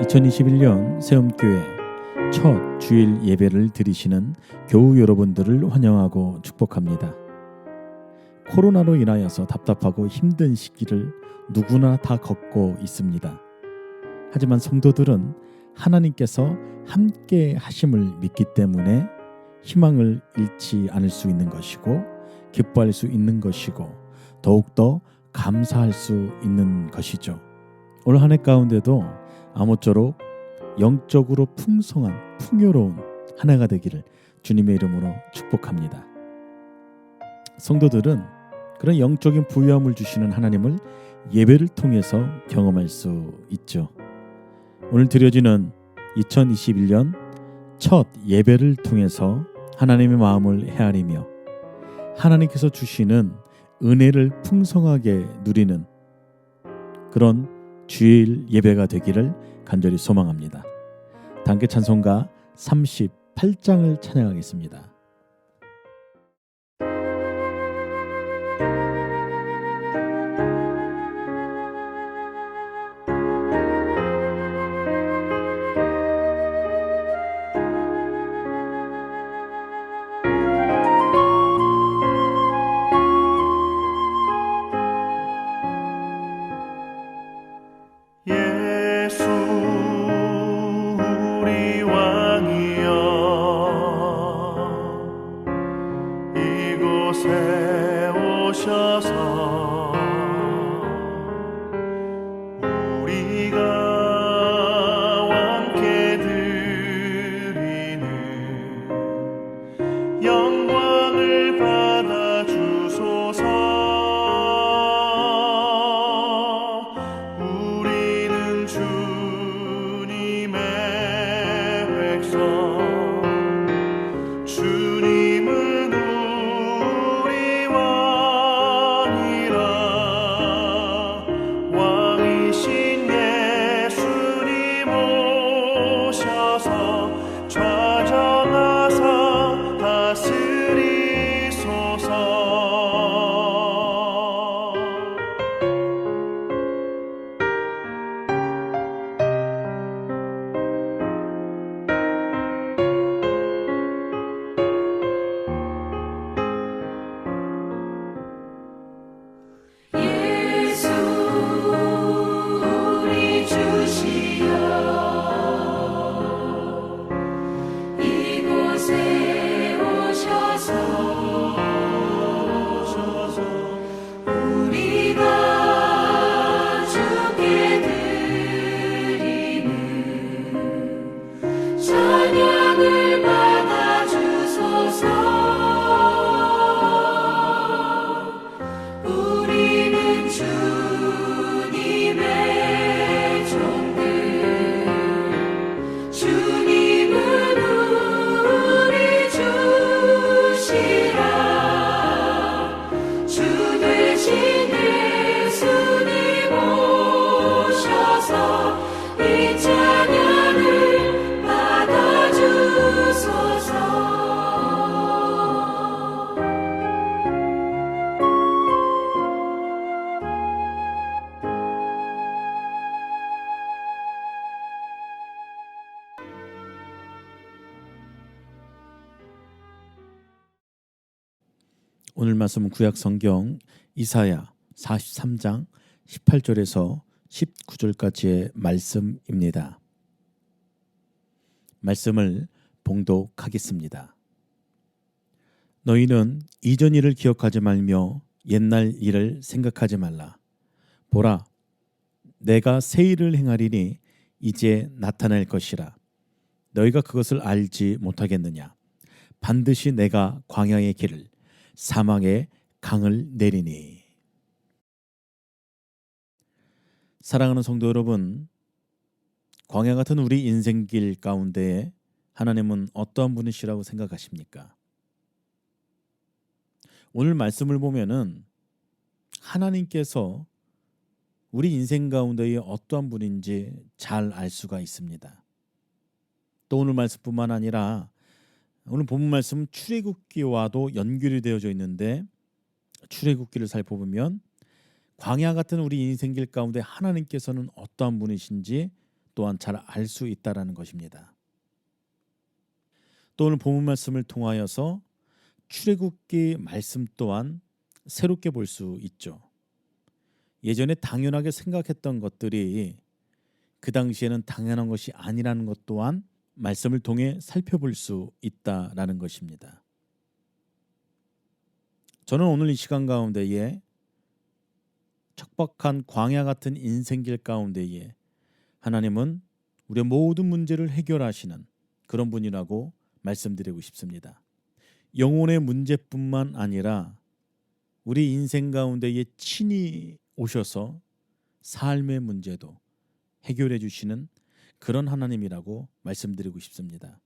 2021년 세움교회 첫 주일 예배를 드리시는 교우 여러분들을 환영하고 축복합니다. 코로나로 인하여서 답답하고 힘든 시기를 누구나 다 겪고 있습니다. 하지만 성도들은 하나님께서 함께 하심을 믿기 때문에 희망을 잃지 않을 수 있는 것이고 기뻐할 수 있는 것이고 더욱더 감사할 수 있는 것이죠. 올 한 해 가운데도 아무쪼록 영적으로 풍성한 풍요로운 한 해가 되기를 주님의 이름으로 축복합니다. 성도들은 그런 영적인 부유함을 주시는 하나님을 예배를 통해서 경험할 수 있죠. 오늘 드려지는 2021년 첫 예배를 통해서 하나님의 마음을 헤아리며 하나님께서 주시는 은혜를 풍성하게 누리는 그런 주일 예배가 되기를 간절히 소망합니다. 단기 찬송가 38장을 찬양하겠습니다. 예수 우리 왕이여 이곳에 오셔서 우리가 함께 드리는 영광을 받아 주소서. 주님은 우리 왕이라 왕이신 예수님 오셔서 좌정하사 다스리소서. 오늘 말씀은 구약 성경 이사야 43장 18절에서 19절까지의 말씀입니다. 말씀을 봉독하겠습니다. 너희는 이전 일을 기억하지 말며 옛날 일을 생각하지 말라. 보라, 내가 새 일을 행하리니 이제 나타날 것이라. 너희가 그것을 알지 못하겠느냐? 반드시 내가 광야의 길을 사망의 강을 내리니. 사랑하는 성도 여러분, 광야 같은 우리 인생길 가운데에 하나님은 어떠한 분이시라고 생각하십니까? 오늘 말씀을 보면은 하나님께서 우리 인생 가운데에 어떠한 분인지 잘 알 수가 있습니다. 또 오늘 말씀뿐만 아니라 오늘 본문 말씀은 출애굽기와도 연결이 되어져 있는데 출애굽기를 살펴보면 광야 같은 우리 인생길 가운데 하나님께서는 어떠한 분이신지 또한 잘 알 수 있다라는 것입니다. 또 오늘 본문 말씀을 통하여서 출애굽기 말씀 또한 새롭게 볼 수 있죠. 예전에 당연하게 생각했던 것들이 그 당시에는 당연한 것이 아니라는 것 또한 말씀을 통해 살펴볼 수 있다라는 것입니다. 저는 오늘 이 시간 가운데에 척박한 광야 같은 인생길 가운데에 하나님은 우리의 모든 문제를 해결하시는 그런 분이라고 말씀드리고 싶습니다. 영혼의 문제뿐만 아니라 우리 인생 가운데에 친히 오셔서 삶의 문제도 해결해 주시는 그런 하나님이라고 말씀드리고 싶습니다.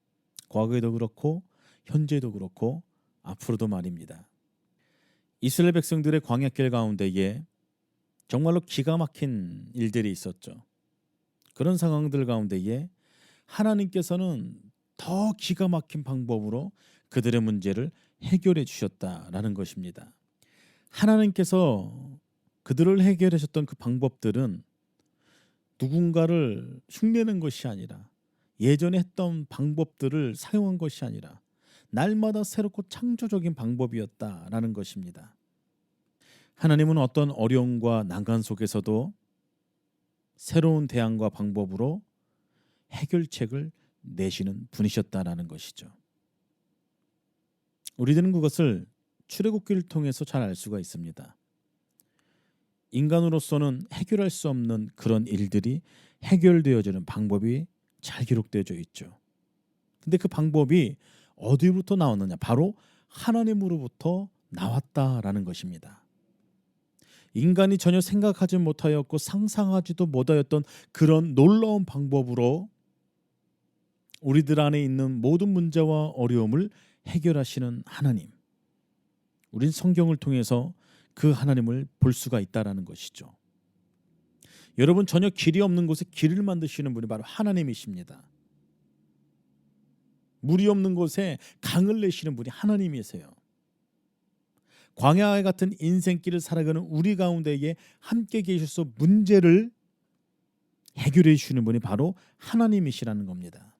과거에도 그렇고 현재도 그렇고 앞으로도 말입니다. 이스라엘 백성들의 광야길 가운데에 정말로 기가 막힌 일들이 있었죠. 그런 상황들 가운데에 하나님께서는 더 기가 막힌 방법으로 그들의 문제를 해결해 주셨다라는 것입니다. 하나님께서 그들을 해결하셨던 그 방법들은 누군가를 흉내낸 것이 아니라 예전에 했던 방법들을 사용한 것이 아니라 날마다 새롭고 창조적인 방법이었다라는 것입니다. 하나님은 어떤 어려움과 난간 속에서도 새로운 대안과 방법으로 해결책을 내시는 분이셨다라는 것이죠. 우리들은 그것을 출애굽기를 통해서 잘 알 수가 있습니다. 인간으로서는 해결할 수 없는 그런 일들이 해결되어지는 방법이 잘 기록되어져 있죠. 근데 그 방법이 어디부터 나왔느냐? 바로 하나님으로부터 나왔다라는 것입니다. 인간이 전혀 생각하지 못하였고 상상하지도 못하였던 그런 놀라운 방법으로 우리들 안에 있는 모든 문제와 어려움을 해결하시는 하나님. 우린 성경을 통해서 그 하나님을 볼 수가 있다라는 것이죠. 여러분, 전혀 길이 없는 곳에 길을 만드시는 분이 바로 하나님이십니다. 물이 없는 곳에 강을 내시는 분이 하나님이세요. 광야 같은 인생길을 살아가는 우리 가운데에 함께 계셔서 문제를 해결해 주시는 분이 바로 하나님이시라는 겁니다.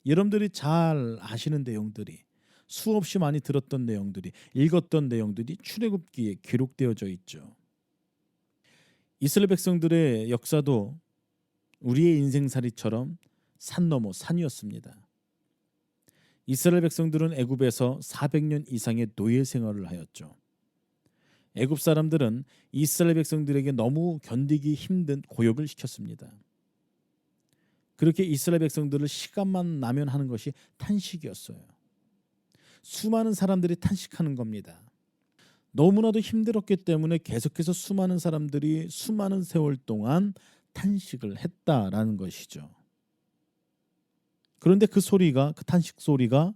여러분들이 잘 아시는 내용들이, 수없이 많이 들었던 내용들이, 읽었던 내용들이 출애굽기에 기록되어져 있죠. 이스라엘 백성들의 역사도 우리의 인생살이처럼 산 넘어 산이었습니다. 이스라엘 백성들은 애굽에서 400년 이상의 노예 생활을 하였죠. 애굽 사람들은 이스라엘 백성들에게 너무 견디기 힘든 고역을 시켰습니다. 그렇게 이스라엘 백성들을 시간만 나면 하는 것이 탄식이었어요. 수많은 사람들이 탄식하는 겁니다. 너무나도 힘들었기 때문에 계속해서 수많은 사람들이 수많은 세월 동안 탄식을 했다라는 것이죠. 그런데 그 소리가, 그 탄식 소리가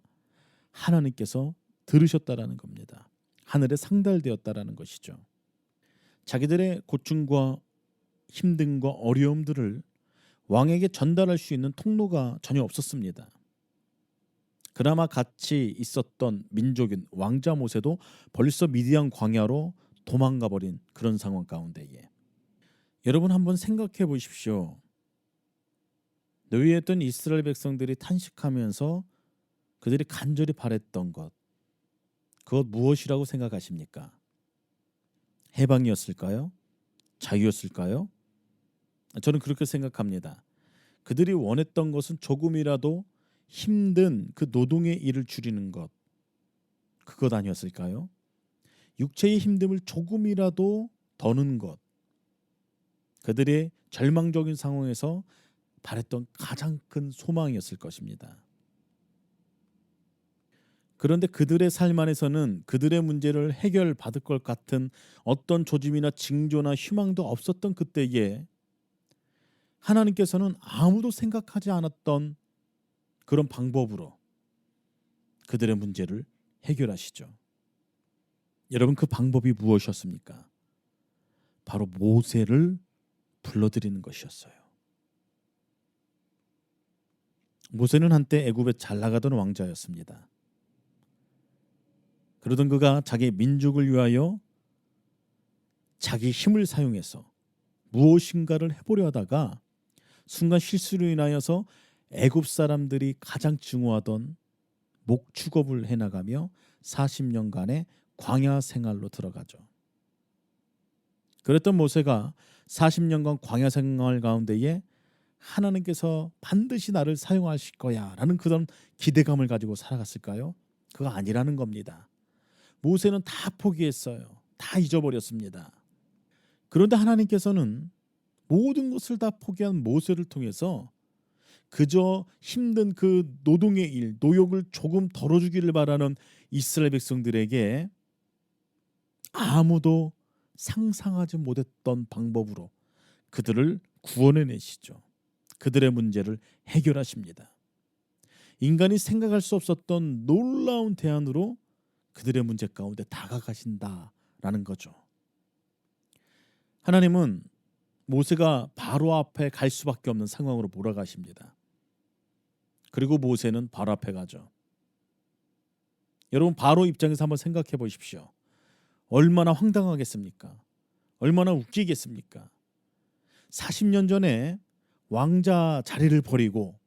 하나님께서 들으셨다라는 겁니다. 하늘에 상달되었다라는 것이죠. 자기들의 고충과 힘듦과 어려움들을 왕에게 전달할 수 있는 통로가 전혀 없었습니다. 그나마 같이 있었던 민족인 왕자 모세도 벌써 미디안 광야로 도망가 버린 그런 상황 가운데에, 여러분 한번 생각해 보십시오. 노예했던 이스라엘 백성들이 탄식하면서 그들이 간절히 바랬던 것, 그것 무엇이라고 생각하십니까? 해방이었을까요? 자유였을까요? 저는 그렇게 생각합니다. 그들이 원했던 것은 조금이라도 힘든 그 노동의 일을 줄이는 것, 그것 아니었을까요? 육체의 힘듦을 조금이라도 더는 것, 그들의 절망적인 상황에서 바랬던 가장 큰 소망이었을 것입니다. 그런데 그들의 삶 안에서는 그들의 문제를 해결받을 것 같은 어떤 조짐이나 징조나 희망도 없었던 그때에 하나님께서는 아무도 생각하지 않았던 그런 방법으로 그들의 문제를 해결하시죠. 여러분, 그 방법이 무엇이었습니까? 바로 모세를 불러들이는 것이었어요. 모세는 한때 애굽에 잘 나가던 왕자였습니다. 그러던 그가 자기 민족을 위하여 자기 힘을 사용해서 무엇인가를 해보려 하다가 순간 실수로 인하여서 애굽 사람들이 가장 증오하던 목축업을 해나가며 40년간의 광야 생활로 들어가죠. 그랬던 모세가 40년간 광야 생활 가운데에 하나님께서 반드시 나를 사용하실 거야 라는 그런 기대감을 가지고 살아갔을까요? 그거 아니라는 겁니다. 모세는 다 포기했어요. 다 잊어버렸습니다. 그런데 하나님께서는 모든 것을 다 포기한 모세를 통해서 그저 힘든 그 노동의 일, 노역을 조금 덜어주기를 바라는 이스라엘 백성들에게 아무도 상상하지 못했던 방법으로 그들을 구원해내시죠. 그들의 문제를 해결하십니다. 인간이 생각할 수 없었던 놀라운 대안으로 그들의 문제 가운데 다가가신다라는 거죠. 하나님은 모세가 바로 앞에 갈 수밖에 없는 상황으로 몰아가십니다. 그리고 모세는 바로 앞에 가죠. 여러분, 바로 입장에서 한번 생각해 보십시오. 얼마나 황당하겠습니까? 얼마나 웃기겠습니까? 40년 전에 왕자 자리를 버리고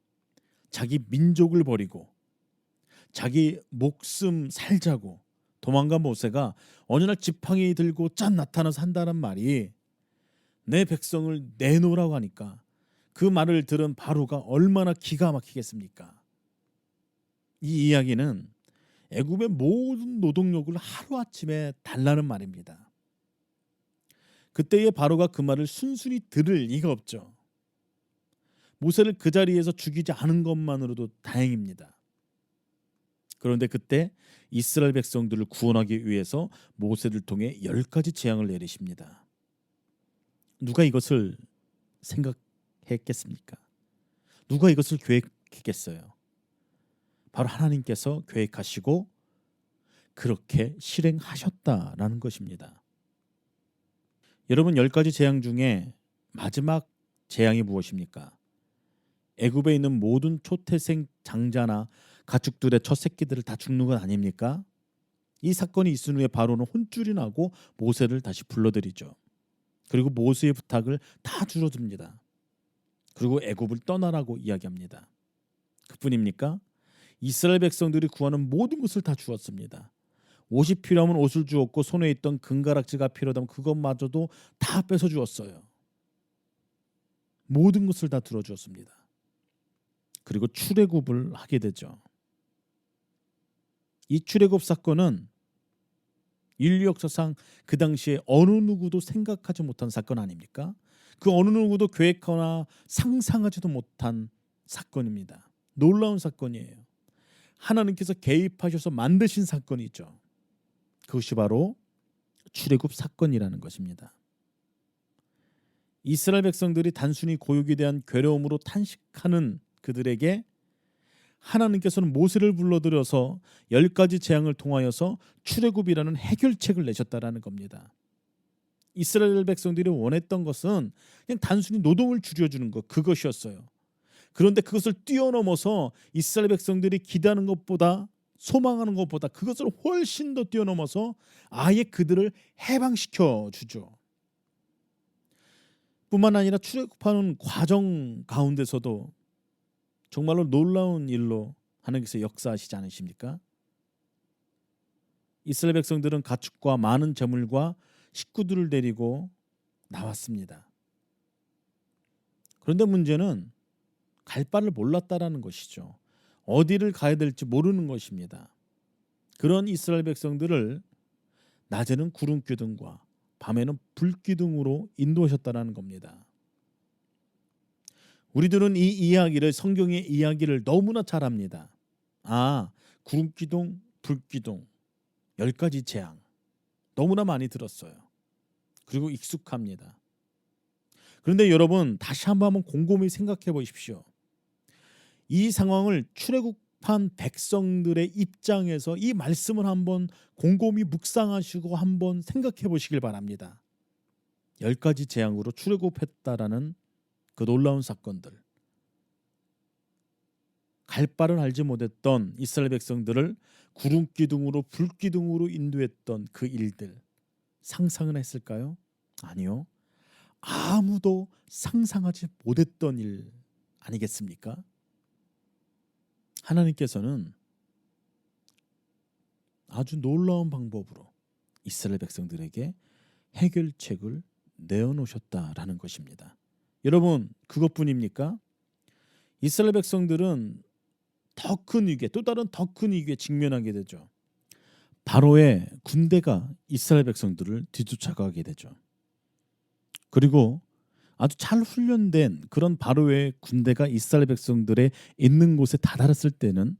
자기 민족을 버리고 자기 목숨 살자고 도망간 모세가 어느 날 지팡이 들고 짠 나타나서 한다는 말이 내 백성을 내놓으라고 하니까 그 말을 들은 바로가 얼마나 기가 막히겠습니까? 이 이야기는 애굽의 모든 노동력을 하루아침에 달라는 말입니다. 그때의 바로가 그 말을 순순히 들을 리가 없죠. 모세를 그 자리에서 죽이지 않은 것만으로도 다행입니다. 그런데 그때 이스라엘 백성들을 구원하기 위해서 모세를 통해 10가지 재앙을 내리십니다. 누가 이것을 생각했겠습니까? 누가 이것을 계획했겠어요? 바로 하나님께서 계획하시고 그렇게 실행하셨다라는 것입니다. 여러분, 10가지 재앙 중에 마지막 재앙이 무엇입니까? 애굽에 있는 모든 초태생 장자나 가축들의 첫 새끼들을 다 죽는 건 아닙니까? 이 사건이 있은 후에 바로는 혼쭐이 나고 모세를 다시 불러들이죠. 그리고 모세의 부탁을 다 줄어듭니다. 그리고 애굽을 떠나라고 이야기합니다. 그뿐입니까? 이스라엘 백성들이 구하는 모든 것을 다 주었습니다. 옷이 필요하면 옷을 주었고 손에 있던 금가락지가 필요하다면 그것마저도 다 뺏어 주었어요. 모든 것을 다 들어주었습니다. 그리고 출애굽을 하게 되죠. 이 출애굽 사건은 인류 역사상 그 당시에 어느 누구도 생각하지 못한 사건 아닙니까? 그 어느 누구도 계획하거나 상상하지도 못한 사건입니다. 놀라운 사건이에요. 하나님께서 개입하셔서 만드신 사건이죠. 그것이 바로 출애굽 사건이라는 것입니다. 이스라엘 백성들이 단순히 고육에 대한 괴로움으로 탄식하는 그들에게 하나님께서는 모세를 불러들여서 10가지 재앙을 통하여서 출애굽이라는 해결책을 내셨다라는 겁니다. 이스라엘 백성들이 원했던 것은 그냥 단순히 노동을 줄여주는 것, 그것이었어요. 그런데 그것을 뛰어넘어서 이스라엘 백성들이 기대하는 것보다, 소망하는 것보다 그것을 훨씬 더 뛰어넘어서 아예 그들을 해방시켜 주죠. 뿐만 아니라 출애굽하는 과정 가운데서도 정말로 놀라운 일로 하나님께서 역사하시지 않으십니까? 이스라엘 백성들은 가축과 많은 재물과 식구들을 데리고 나왔습니다. 그런데 문제는 갈 바를 몰랐다라는 것이죠. 어디를 가야 될지 모르는 것입니다. 그런 이스라엘 백성들을 낮에는 구름 기둥과 밤에는 불 기둥으로 인도하셨다라는 겁니다. 우리들은 이 이야기를, 성경의 이야기를 너무나 잘 압니다. 구름 기둥, 불 기둥, 10가지 재앙 너무나 많이 들었어요. 그리고 익숙합니다. 그런데 여러분, 다시 한번 곰곰이 생각해 보십시오. 이 상황을 출애굽한 백성들의 입장에서 이 말씀을 한번 곰곰이 묵상하시고 한번 생각해 보시길 바랍니다. 10가지 재앙으로 출애굽했다라는 그 놀라운 사건들, 갈 바를 알지 못했던 이스라엘 백성들을 구름 기둥으로 불 기둥으로 인도했던 그 일들, 상상은 했을까요? 아니요. 아무도 상상하지 못했던 일 아니겠습니까? 하나님께서는 아주 놀라운 방법으로 이스라엘 백성들에게 해결책을 내어놓으셨다라는 것입니다. 여러분, 그것뿐입니까? 이스라엘 백성들은 더 큰 위기에, 또 다른 더 큰 위기에 직면하게 되죠. 바로의 군대가 이스라엘 백성들을 뒤쫓아가게 되죠. 그리고 아주 잘 훈련된 그런 바로의 군대가 이스라엘 백성들의 있는 곳에 다다랐을 때는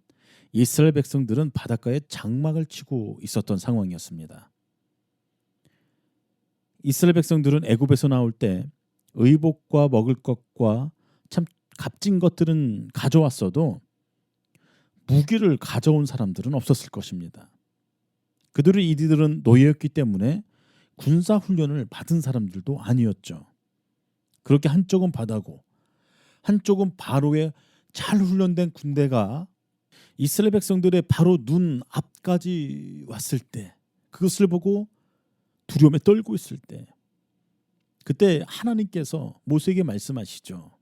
이스라엘 백성들은 바닷가에 장막을 치고 있었던 상황이었습니다. 이스라엘 백성들은 애굽에서 나올 때 의복과 먹을 것과 참 값진 것들은 가져왔어도 무기를 가져온 사람들은 없었을 것입니다. 이들은 노예였기 때문에 군사 훈련을 받은 사람들도 아니었죠. 그렇게 한쪽은 바다고 한쪽은 바로의 잘 훈련된 군대가 이스라엘 백성들의 바로 눈 앞까지 왔을 때, 그것을 보고 두려움에 떨고 있을 때, 그때 하나님께서 모세에게 말씀하시죠.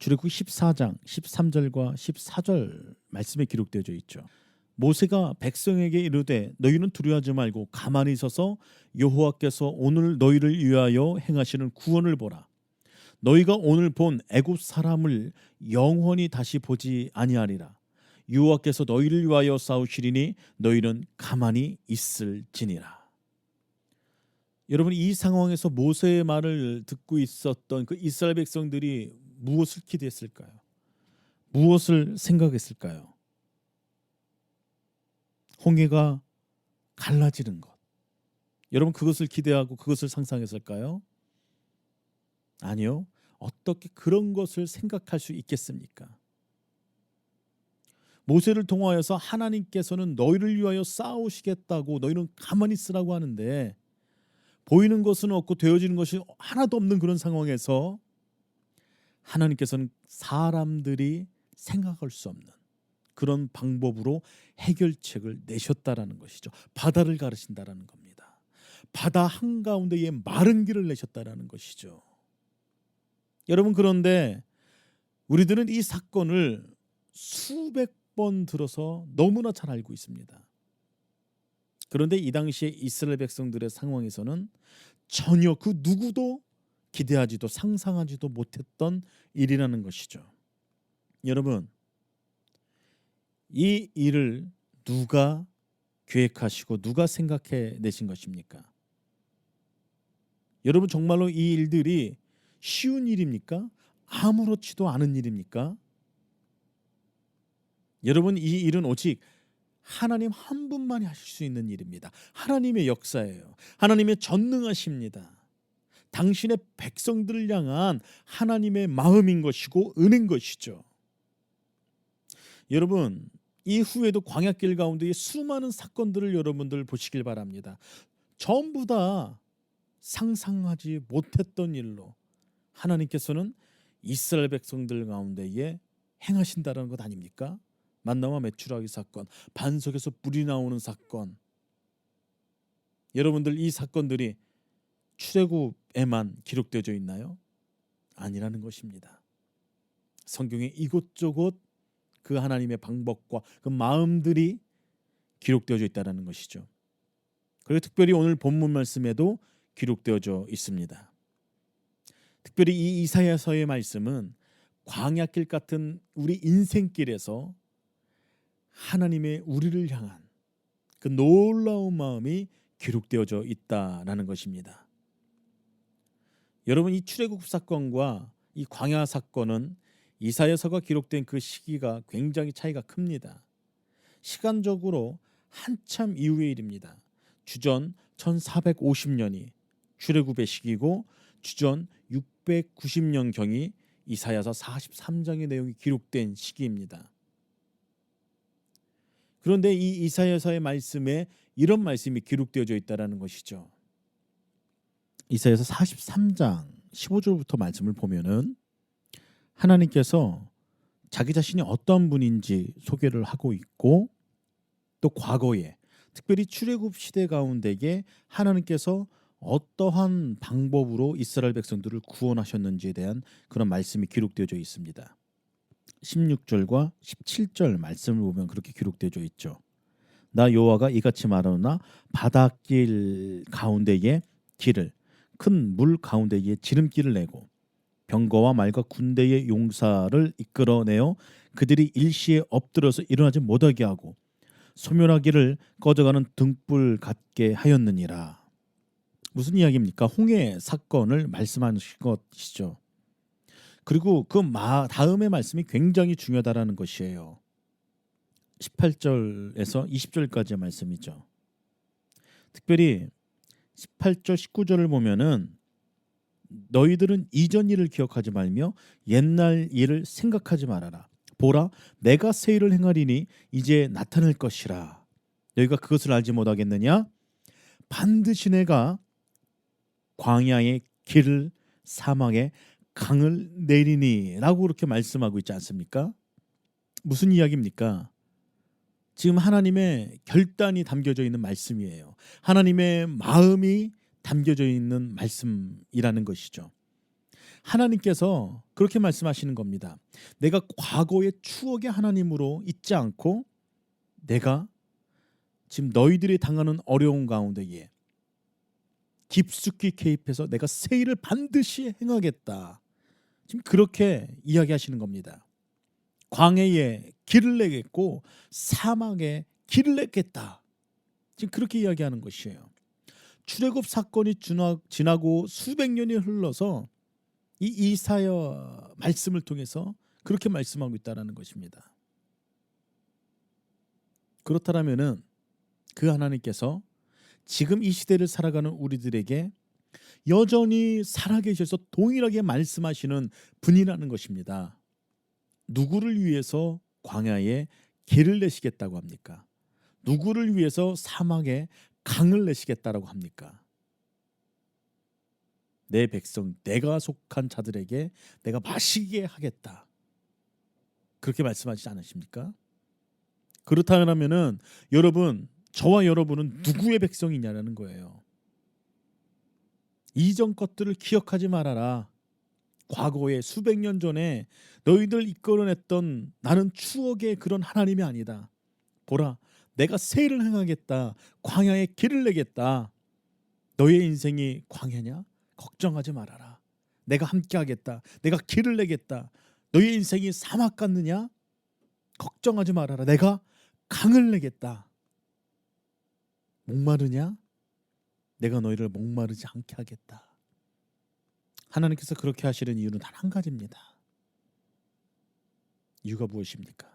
출애굽기 14장 13절과 14절 말씀에 기록되어 있죠. 모세가 백성에게 이르되 너희는 두려워하지 말고 가만히 서서 여호와께서 오늘 너희를 위하여 행하시는 구원을 보라. 너희가 오늘 본 애굽 사람을 영원히 다시 보지 아니하리라. 여호와께서 너희를 위하여 싸우시리니 너희는 가만히 있을지니라. 여러분, 이 상황에서 모세의 말을 듣고 있었던 그 이스라엘 백성들이 무엇을 기대했을까요? 무엇을 생각했을까요? 홍해가 갈라지는 것. 여러분, 그것을 기대하고 그것을 상상했을까요? 아니요. 어떻게 그런 것을 생각할 수 있겠습니까? 모세를 통하여서 하나님께서는 너희를 위하여 싸우시겠다고, 너희는 가만히 있으라고 하는데 보이는 것은 없고 되어지는 것이 하나도 없는 그런 상황에서 하나님께서는 사람들이 생각할 수 없는 그런 방법으로 해결책을 내셨다라는 것이죠. 바다를 가르신다라는 겁니다. 바다 한가운데에 마른 길을 내셨다라는 것이죠. 여러분, 그런데 우리들은 이 사건을 수백 번 들어서 너무나 잘 알고 있습니다. 그런데 이 당시에 이스라엘 백성들의 상황에서는 전혀 그 누구도 기대하지도 상상하지도 못했던 일이라는 것이죠. 여러분, 이 일을 누가 계획하시고 누가 생각해 내신 것입니까? 여러분, 정말로 이 일들이 쉬운 일입니까? 아무렇지도 않은 일입니까? 여러분, 이 일은 오직 하나님 한 분만이 하실 수 있는 일입니다. 하나님의 역사예요. 하나님의 전능하십니다. 당신의 백성들을 향한 하나님의 마음인 것이고 은혜인 것이죠. 여러분, 이후에도 광야길 가운데 수많은 사건들을 여러분들 보시길 바랍니다. 전부 다 상상하지 못했던 일로 하나님께서는 이스라엘 백성들 가운데에 행하신다는 것 아닙니까? 만나와 메추라기 사건, 반석에서 불이 나오는 사건. 여러분들, 이 사건들이 출애굽에만 기록되어 있나요? 아니라는 것입니다. 성경에 이곳저곳 그 하나님의 방법과 그 마음들이 기록되어 있다는 것이죠. 그리고 특별히 오늘 본문 말씀에도 기록되어 있습니다. 특별히 이 이사야서의 말씀은 광야길 같은 우리 인생길에서 하나님의 우리를 향한 그 놀라운 마음이 기록되어져 있다라는 것입니다. 여러분, 이 출애굽 사건과 이 광야 사건은 이사야서가 기록된 그 시기가 굉장히 차이가 큽니다. 시간적으로 한참 이후의 일입니다. 주전 1450년이 출애굽의 시기고 주전 690년경이 이사야서 43장의 내용이 기록된 시기입니다. 그런데 이 이사야서의 말씀에 이런 말씀이 기록되어져 있다는 것이죠. 이사야서 43장 15절부터 말씀을 보면은 하나님께서 자기 자신이 어떤 분인지 소개를 하고 있고, 또 과거에 특별히 출애굽 시대 가운데에 하나님께서 어떠한 방법으로 이스라엘 백성들을 구원하셨는지에 대한 그런 말씀이 기록되어져 있습니다. 16절과 17절 말씀을 보면 그렇게 기록되어져 있죠. 나 여호와가 이같이 말하노나 바닷길 가운데에 길을 큰 물 가운데에 지름길을 내고 병거와 말과 군대의 용사를 이끌어내어 그들이 일시에 엎드려서 일어나지 못하게 하고 소멸하기를 꺼져가는 등불 같게 하였느니라. 무슨 이야기입니까? 홍해 사건을 말씀하신 것이죠. 그리고 그 다음의 말씀이 굉장히 중요하다라는 것이에요. 18절에서 20절까지의 말씀이죠. 특별히 18절 19절을 보면은 너희들은 이전 일을 기억하지 말며 옛날 일을 생각하지 말아라. 보라, 내가 새 일을 행하리니 이제 나타날 것이라. 너희가 그것을 알지 못하겠느냐? 반드시 내가 광야의 길을 사막에 강을 내리니 라고 그렇게 말씀하고 있지 않습니까? 무슨 이야기입니까? 지금 하나님의 결단이 담겨져 있는 말씀이에요. 하나님의 마음이 담겨져 있는 말씀이라는 것이죠. 하나님께서 그렇게 말씀하시는 겁니다. 내가 과거의 추억의 하나님으로 있지 않고 내가 지금 너희들이 당하는 어려운 가운데에 깊숙이 개입해서 내가 새 일을 반드시 행하겠다. 지금 그렇게 이야기하시는 겁니다. 광야에 길을 내겠고 사막에 길을 내겠다. 지금 그렇게 이야기하는 것이에요. 출애굽 사건이 지나고 수백 년이 흘러서 이 이사야 말씀을 통해서 그렇게 말씀하고 있다는 것입니다. 그렇다면은 그 하나님께서 지금 이 시대를 살아가는 우리들에게 여전히 살아계셔서 동일하게 말씀하시는 분이라는 것입니다. 누구를 위해서 광야에 길을 내시겠다고 합니까? 누구를 위해서 사막에 강을 내시겠다라고 합니까? 내 백성, 내가 속한 자들에게 내가 마시게 하겠다. 그렇게 말씀하시지 않으십니까? 그렇다면은 여러분, 저와 여러분은 누구의 백성이냐라는 거예요. 이전 것들을 기억하지 말아라. 과거에 수백 년 전에 너희들 이끌어냈던 나는 추억의 그런 하나님이 아니다. 보라, 내가 새 일을 행하겠다. 광야에 길을 내겠다. 너의 인생이 광야냐? 걱정하지 말아라. 내가 함께 하겠다. 내가 길을 내겠다. 너의 인생이 사막 같느냐? 걱정하지 말아라. 내가 강을 내겠다. 목마르냐? 내가 너희를 목마르지 않게 하겠다. 하나님께서 그렇게 하시는 이유는 단 한 가지입니다. 이유가 무엇입니까?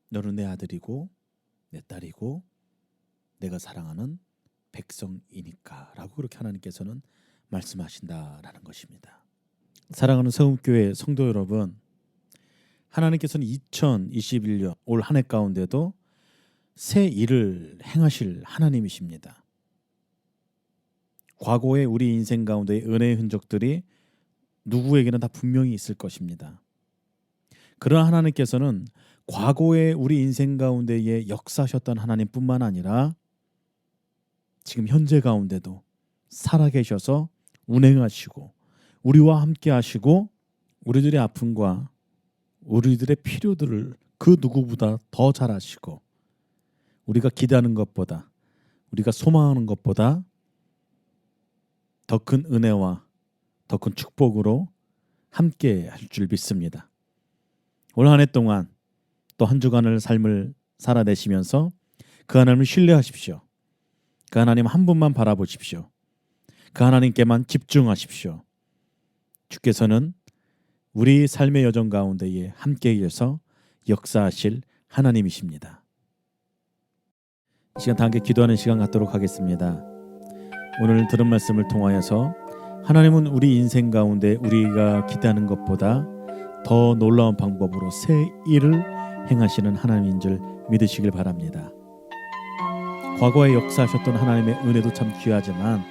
너는 내 아들이고 내 딸이고 내가 사랑하는 백성이니까 라고 그렇게 하나님께서는 말씀하신다라는 것입니다. 사랑하는 세움교회 성도 여러분, 하나님께서는 2021년 올 한 해 가운데도 새 일을 행하실 하나님이십니다. 과거의 우리 인생 가운데 은혜의 흔적들이 누구에게나 다 분명히 있을 것입니다. 그러나 하나님께서는 과거의 우리 인생 가운데에 역사하셨던 하나님뿐만 아니라 지금 현재 가운데도 살아계셔서 운행하시고 우리와 함께 하시고 우리들의 아픔과 우리들의 필요들을 그 누구보다 더 잘 아시고 우리가 기대하는 것보다 우리가 소망하는 것보다 더 큰 은혜와 더 큰 축복으로 함께 할 줄 믿습니다. 올 한 해 동안 또 한 주간을 삶을 살아내시면서 그 하나님을 신뢰하십시오. 그 하나님 한 분만 바라보십시오. 그 하나님께만 집중하십시오. 주께서는 우리 삶의 여정 가운데에 함께 계셔서 역사하실 하나님이십니다. 이 시간 다 함께 기도하는 시간 갖도록 하겠습니다. 오늘 들은 말씀을 통하여서 하나님은 우리 인생 가운데 우리가 기대하는 것보다 더 놀라운 방법으로 새 일을 행하시는 하나님인 줄 믿으시길 바랍니다. 과거에 역사하셨던 하나님의 은혜도 참 귀하지만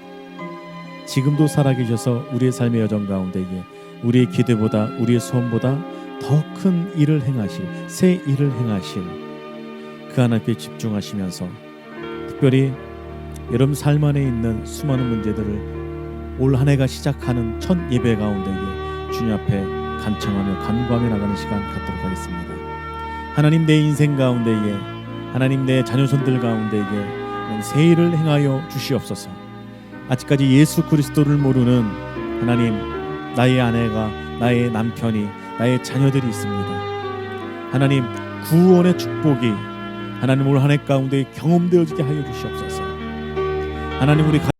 지금도 살아계셔서 우리의 삶의 여정 가운데에 우리의 기대보다 우리의 소원보다 더 큰 일을 행하실 새 일을 행하실 그 하나님께 집중하시면서 특별히 여러분 삶 안에 있는 수많은 문제들을 올 한 해가 시작하는 첫 예배 가운데에 주님 앞에 간청하며 간구하며 나가는 시간 갖도록 하겠습니다. 하나님, 내 인생 가운데에, 하나님 내 자녀손들 가운데에 새 일을 행하여 주시옵소서. 아직까지 예수 그리스도를 모르는 하나님, 나의 아내가, 나의 남편이, 나의 자녀들이 있습니다. 하나님, 구원의 축복이 하나님 올 한 해 가운데 경험되어지게 하여 주시옵소서. 하나님, 우리